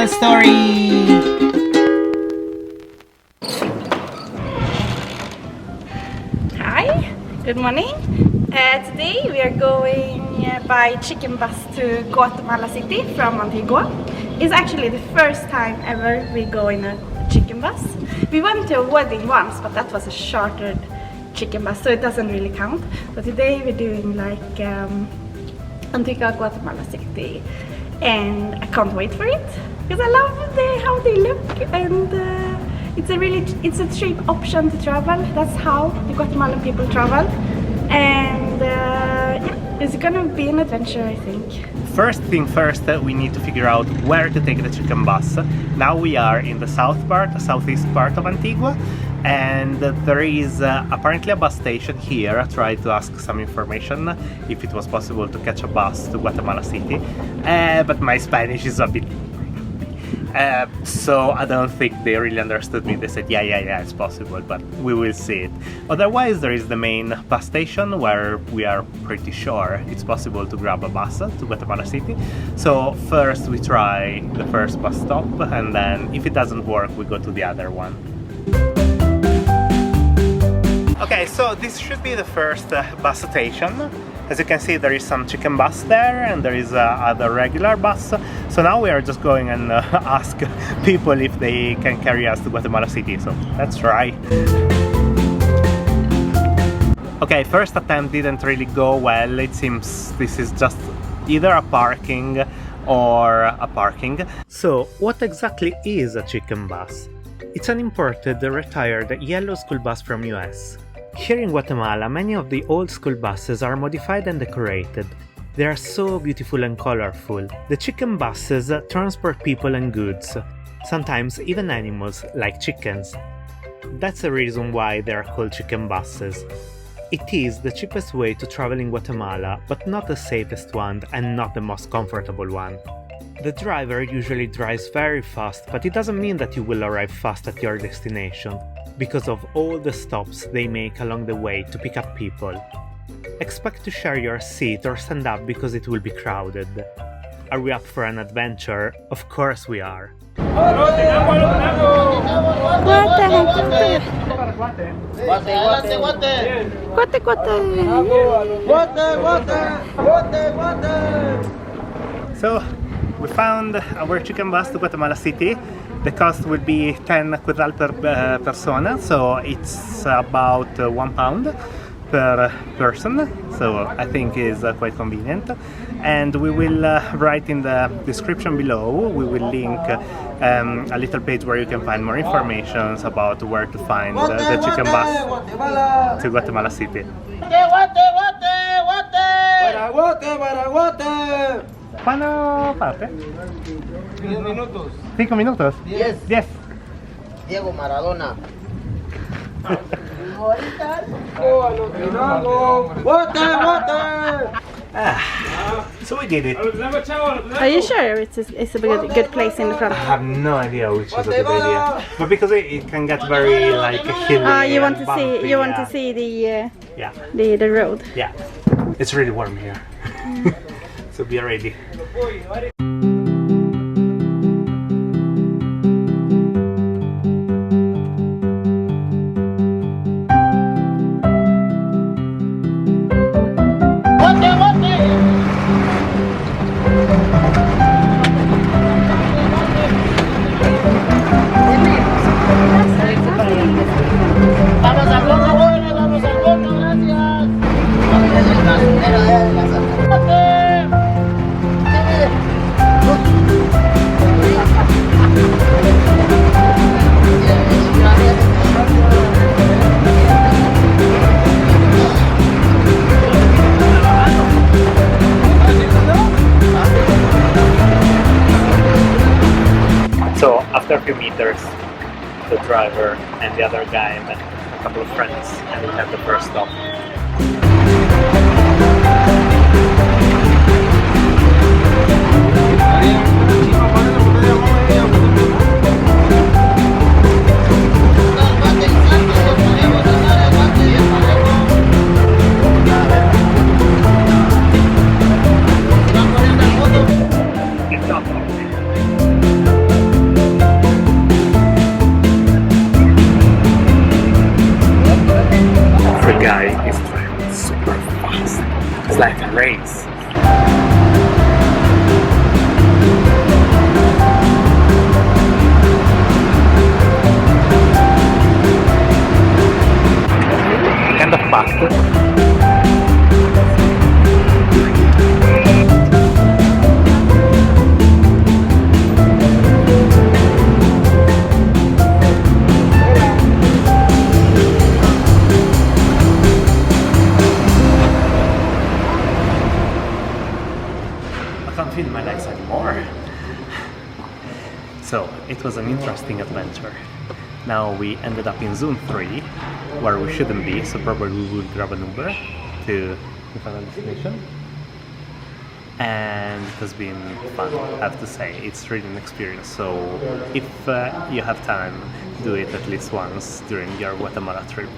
the story. Hi, good morning. Today we are going by chicken bus to Guatemala City from Antigua. It's actually the first time ever we go in a chicken bus. We went to a wedding once, but that was a chartered chicken bus, so it doesn't really count. But today we're doing like Antigua Guatemala City, and I can't wait for it because I love how they look, and it's a cheap option to travel. That's how the Guatemalan people travel, and yeah, it's gonna be an adventure, I think. First thing first, we need to figure out where to take the chicken bus. Now we are in the southeast part of Antigua, and there is apparently a bus station here. I tried to ask some information if it was possible to catch a bus to Guatemala City, but my Spanish is a bit so I don't think they really understood me. They said yeah, it's possible, but we will see it. Otherwise, there is the main bus station where we are pretty sure it's possible to grab a bus to Guatemala City. So first we try the first bus stop, and then if it doesn't work we go to the other one. Okay, so this should be the first bus station. As you can see, there is some chicken bus there, and there is other regular bus. So now we are just going and ask people if they can carry us to Guatemala City. So let's try. Okay, first attempt didn't really go well. It seems this is just either a parking or a parking. So what exactly is a chicken bus? It's an imported, retired yellow school bus from US. Here in Guatemala, many of the old school buses are modified and decorated. They are so beautiful and colorful. The chicken buses transport people and goods, sometimes even animals, like chickens. That's the reason why they are called chicken buses. It is the cheapest way to travel in Guatemala, but not the safest one and not the most comfortable one. The driver usually drives very fast, but it doesn't mean that you will arrive fast at your destination, because of all the stops they make along the way to pick up people. Expect to share your seat or stand up because it will be crowded. Are we up for an adventure? Of course we are. So we found our chicken bus to Guatemala City. The cost will be 10 quetzal per persona, so it's about £1 per person, so I think is quite convenient. And we will write in the description below, we will link a little page where you can find more information about where to find the chicken bus to Guatemala City. ¿Cuándo parte? 5 minutos. 5 minutos? 10. 10. Diego Maradona. So we did it. Are you sure it's a good place in the front? I have no idea which is a good idea, but because it can get very like hilly. You want and to see? bumpy, You want yeah. to see the Yeah. the road? Yeah. It's really warm here, so be ready. So after a few meters, the driver and the other guy met a couple of friends, and we had the first stop. race. Kind of packed. I can't feel my legs anymore. So it was an interesting adventure. Now we ended up in zone 3, where we shouldn't be, so probably we will grab an Uber to the final destination. And it has been fun, I have to say. It's really an experience, so if you have time, do it at least once during your Guatemala trip.